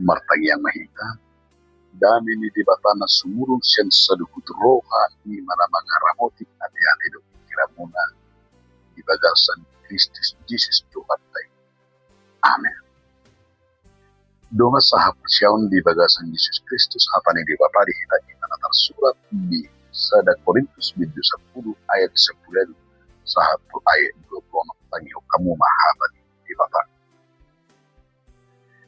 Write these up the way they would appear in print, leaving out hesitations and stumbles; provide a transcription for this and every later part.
martagiang mahita dami ni di batana sumurung sen saduhut roha ni mana mangaramoti hati-hati do kiramuna di bagasan Kristus Jesus Tuhan tay. Amin. Donga saha persyaun di bagasan Yesus Kristus hatani di batari hita kita natar surat di sada Korintus 10 ayat 10 sahatu ayat 20 tangi kamu mahabat di batari.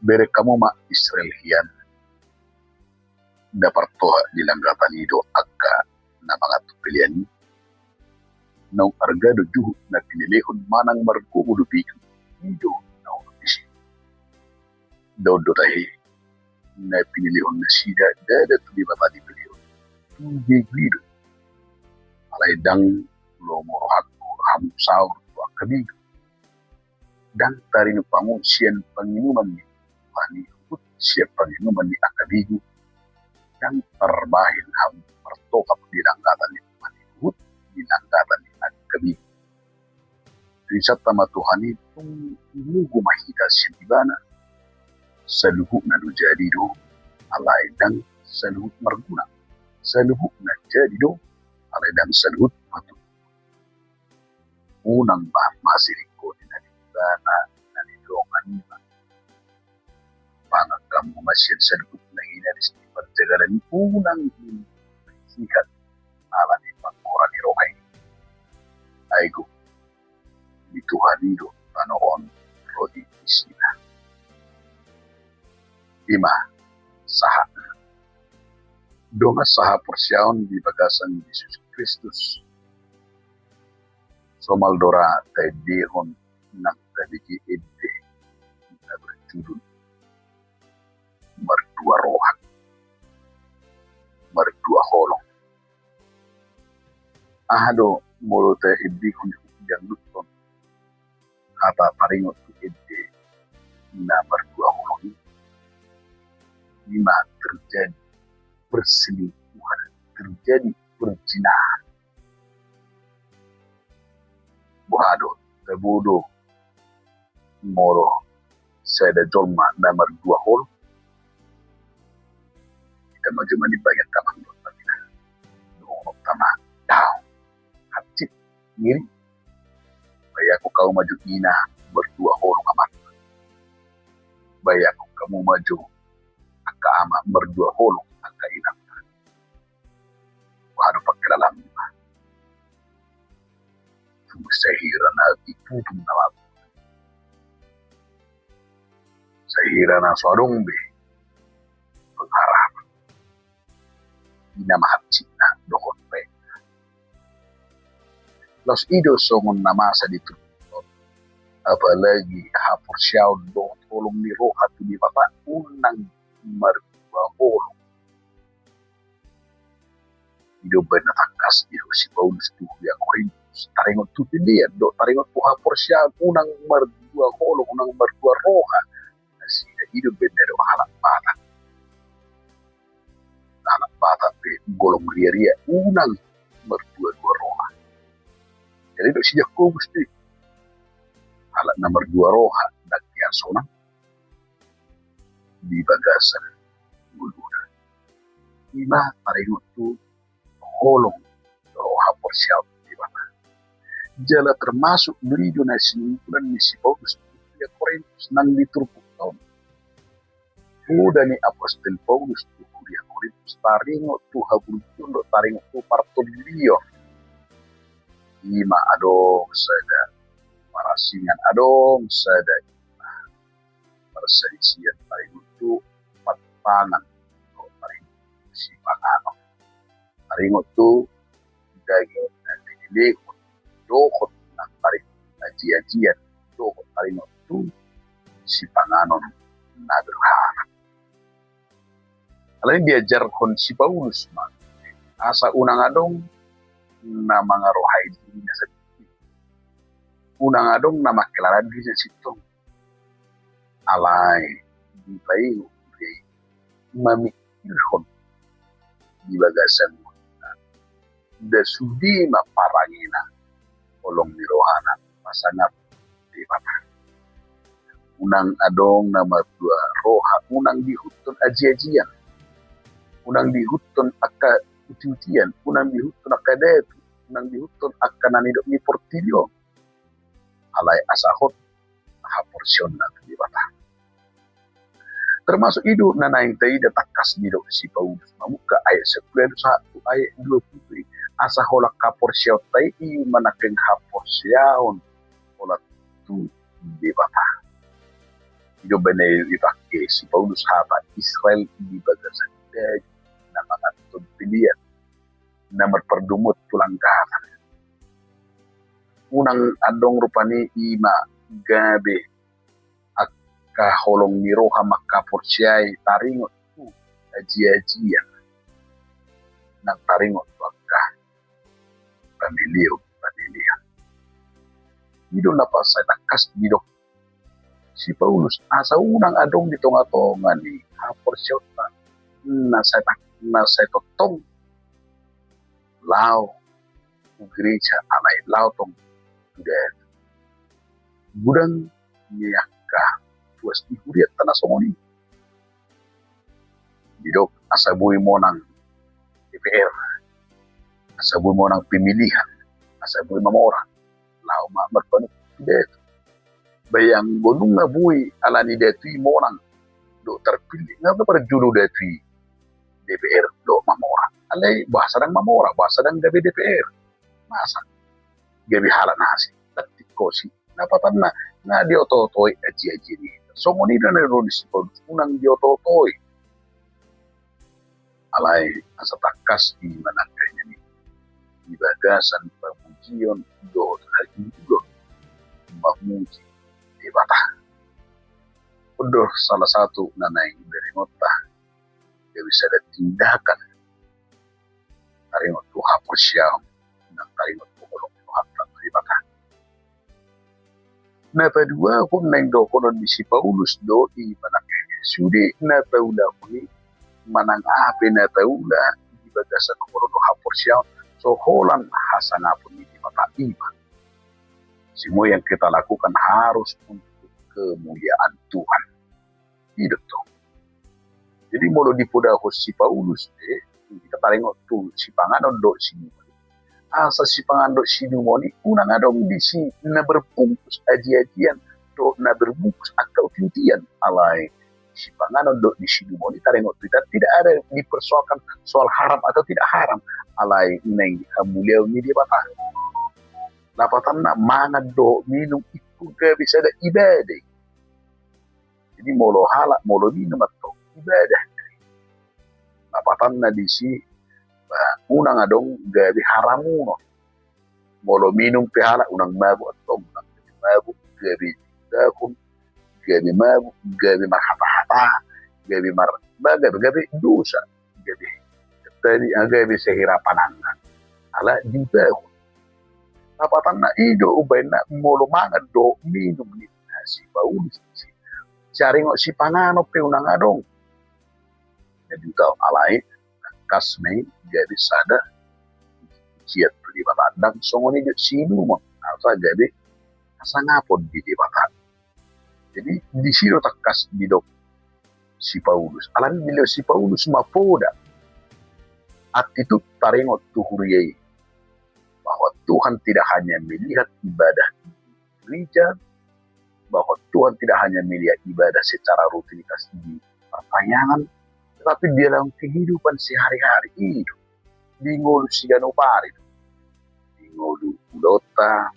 Bere kamu ma Israel hian dapat toha dilanggatan ido akka na mga pilihan nang arga do juhu na pinilihon manang markumo do biyo ido na unisi. Dodo tahi na pinilihon na sida dada tulibata di pilihan. Tubigido alay dang lomorohak ham sahur to akabigo. Dan taring pangusian panginuman ni pani siap panginuman ni akabigo. Dan terbahin ham pertokap di langgatan ni manihut di langgatan ni akabigo. Risat tama Tuhan itu mugu mahita silibana saluhuk na do jadi do alay dang saluhuk marguna saluhuk na jadi do alay dang saluhuk patut unang bah masiriko ni nalibana nalidongan nila pangat kamu masih saluhuk na inaris ni perjagalan unang sikat ala ni pangkora ni rohay aigo ni Tuhan itu tanoon rodi isina. 5. Saha. Donga saha persyaon di bagasan Yesus Kristus. Somaldora taidihon nang tabiki ide na berjudul Merdua Rohan. Merdua Holong. Ahado molo taidihon yang luton. Kata paringot ide na Merdua Holong. 5. Terjadi perselingkuhan, terjadi perzinahan. Buhado, tabudo, moro, sada jolma nomor 2 hol. Kita maju di bagian tamang doon pagina. Doon tama, daw, hapsit, ngiri. Baya ko kau maju ina, berdua hol amat. Baya ko kamu maju ama berdua holong angka inang baru pagkalalam sahira na iputong na wag sahira na sarungbe pagharap inamahatsit na doon pe los idos songon namasa dito apalagi hapor siyaw doon holong ni rohat ni bapa unang Merdua Holong. Hidup benatakas hidup si Paulus tu yang Korintus. Taringot tu pindian do taringot tu hapor siya unang Merdua Holong unang Merdua Roha. Nasi hidup benero halak bata pe golong ria unang Merdua Roha. Jadi do si Yakobus tu halak na Merdua Roha nagtiar sonang di bagasan guluna. 5. Taringot tu holong roha porsial di mana. Jala termasuk berido na sinimpulan ni si Paulus ya Korintus nang diturpuk tahun. Muda ni apostol Paulus tu kuliah Korintus taringot tu habulun taringot tu partolio. 5. Adong sada parasingan adong sada perselisihan taringot tu pangan atau taringot si pangano. Taringot tu daging dan dilekot dokot ng taringot aji-ajian dokot taringot tu si pangano na berharap. Alain diajar kon si Paulus man asa unang adong na mga rohay din na sa unang adong na makilaran din sa sitong alay di payo mamikirhon di bagasan mo da sudi maparangina olong ni rohana masanap di bata unang adong na Merdua roha unang dihutun aji-ajian, unang dihutun akka uti-utian, unang dihutun akka detu, unang dihutun akka nanidok ni portilio. Alay asahot haporsyon na di bata. Termasuk itu nanaing taida takas nidok si Paulus mamuka ayat 11 ayat 20 asa holak kaporsyaw tai manakeng haporsyaon olat tu di bata. Ido benayo ipake si Paulus haba Israel di bagasan na mga pilihan na merperdumut tulang kahatan. Unang adong rupani ima gabe kaholong ni roha makaporsyay taringot tu aji-ajian ng taringot pagka pamilyo. Dito na pa sa takas dito si Paulus asa unang adong dito nga to nga ni haporsyaw na sa totong lao gereja alay lao tong tudet gudang niyaka tuas ihuriat tanah somoni didok asabuhi mo ng DPR, asabuhi mo ng pemilihan, asabuhi mamora lao mamarpano deto bayang gonung na buhi alani deto mo ng do terpilih nga ba para julu deto DPR do mamora alay bahasa ng mamora bahasa ng gabi DPR masa gabi hala nasi tatik kosi napatan na nga di ototoy aji-aji ni so moni na ron si Paulus unang di ototoy alay asa takas di manakanya ni ibagasan pamujion do hagido mamuji di bata udah salah satu nanaing beringota dia bisa ada tindakan taringot tu haporsyaw ng taringot pukulong tuhatang di bata. Na padua kung nang do konon ni si Paulus do i manakanya sudi na taula kuni manang ape na taula di bagasan konon do haporsyaw so holan hasanapun ni di mata iman. Semua yang kita lakukan harus untuk kemuliaan Tuhan. Itu tuh. Jadi molo dipudahos si Paulus kita taringot tu si panganon do si asa si pangando sinumoni unang adong di si na berbungkus aji-ajian do na berbungkus akau tintian alay si pangano do di sinumoni tarengot tidak ada dipersoalkan soal haram atau tidak haram alay neng hamuliaw ni di bata lapatan na mangan do minum itu ga bisa ada ibadah jadi molo halak molo minum atau ibadah lapatan na di si unang adong gabi haramuno molo minum pihala unang mabu atau unang mabu gabi dakun gabi mabu gabi marhata-hata gabi dosa gabi tadi gabi sehirapanangan ala dibahun apatan na ido ubay na molo mangan do minum ni si Paulus saringo si pangano pe unang adong jadi tau alay kasmay gabi sada siat di batandang songoni jut sinu mo asa gabi asangapon di batan jadi di sino takas bidok si Paulus alam beliau si Paulus mapoda attitude taringot tuhuriyai bahwa Tuhan tidak hanya melihat ibadah gereja bahwa Tuhan tidak hanya melihat ibadah secara rutinitas di pertanyaan tapi di dalam kehidupan sehari-hari itu di ngolu siganopari di ngolu udota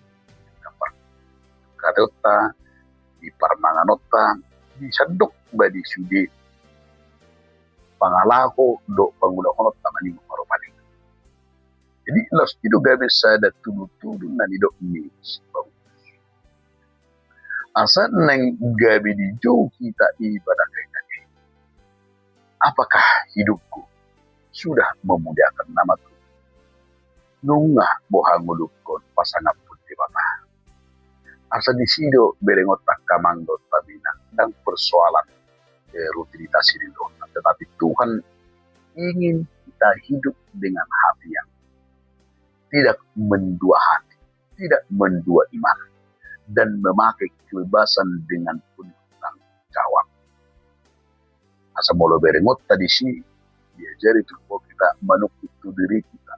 kadota di parmanganota di sandok badi sudi pangalako do pangulakonot tamani marupani jadi los itu gak bisa ada tudu-tudu na nidok ni asa neng gabi di jauh kita ibadah kayak apakah hidupku sudah memuliakan nama Tuhan? Nunga bohangulukon pasangan putih bata. Asa disido berengot takamangdo tabina dan persoalan rutinitas ini doh. Tetapi Tuhan ingin kita hidup dengan hati yang tidak mendua hati, tidak mendua iman, dan memakai kebebasan dengan penuh tanggung jawab. Asa molo berengot tadi si diajari itu bahwa kita menutup diri kita.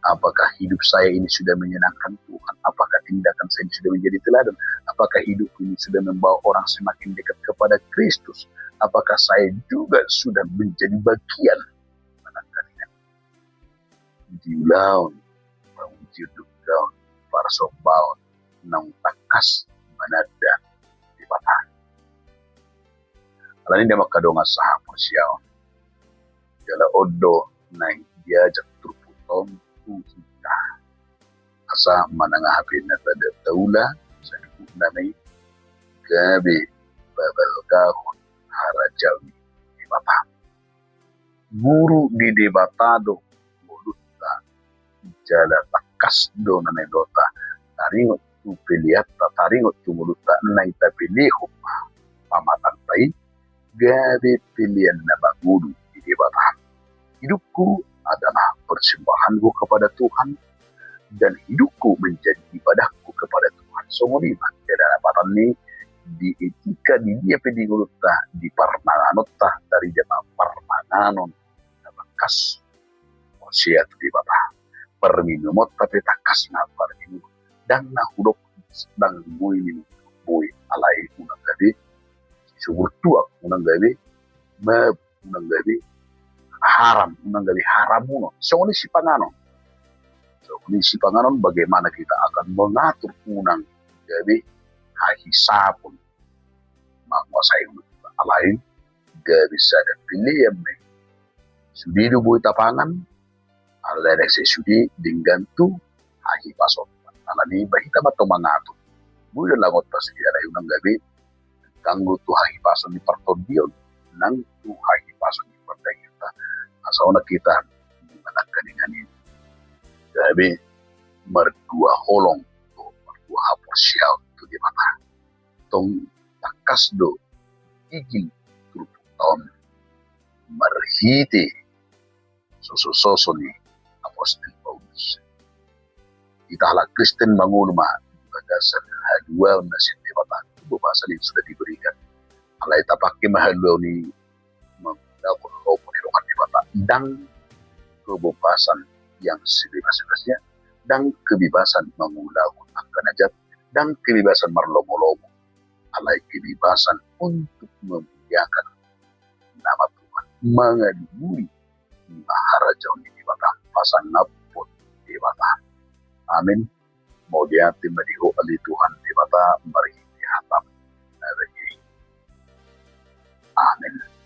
Apakah hidup saya ini sudah menyenangkan Tuhan? Apakah tindakan saya ini sudah menjadi teladan? Apakah hidup ini sudah membawa orang semakin dekat kepada Kristus? Apakah saya juga sudah menjadi bagian menangkalian diulaun, pangujuduggaun, para sombaun, nang takas manada di batang. Alani dia makadonga saha persiaw. Jala odo naik diajak turputom kita. Asa manangah hapin na tada taula sa dukuk nanay gabi babal kahon harajawi di batang. Guru di debatado mulutta jala takas do nanay dota taringot tu piliata taringot tu mulutta nanay tapilihum pamatang tay gabi pilihan na bagulu di debatang. Hidupku adalah persembahanku kepada Tuhan dan hidupku menjadi ibadahku kepada Tuhan. Sumuriman dalam dapatan ini di etika di dia pediguluta di parmanganota dari jemaah parmanganon nabakas osiat di bata perminumot tapi takas na parminum dan na hudok sedang bui minum bui alai unang gabi subur tuak unang gabi unang gabi haram unang gabi haramuno so ini si panganon bagaimana kita akan mengatur unang gabi hahisapun menguasai alain gabi sada pilih yang sudi dubuy tapangan ala sa sudi dinggantu hahi pasok alani bahita bato mangatur buyo langot pas ala unang gabi kanggo tu hahi pasok ni partondion nang tu hahi pasok ni partondion asauna kita mengenalkan dengan ini gabi merdua holong tu merdua hapor sial tu di mata tong takas do igil turupuk tahun marhiti soso ni apostol Paulus italah Kristen mangulma bagasan hadua na sindebatan itu bahasa yang sudah diberikan alai tapake mahadua ni menggunakan lopo di rokan debata dan kebebasan yang sebebas-bebasnya dan kebebasan menggunakan akan ajat dan kebebasan marlomo-lomo alai kebebasan untuk memuliakan nama Tuhan mengadui maharaja di batang pasang napot di batang amin mau dia tim madiho ali Tuhan di batang mari hatam amin.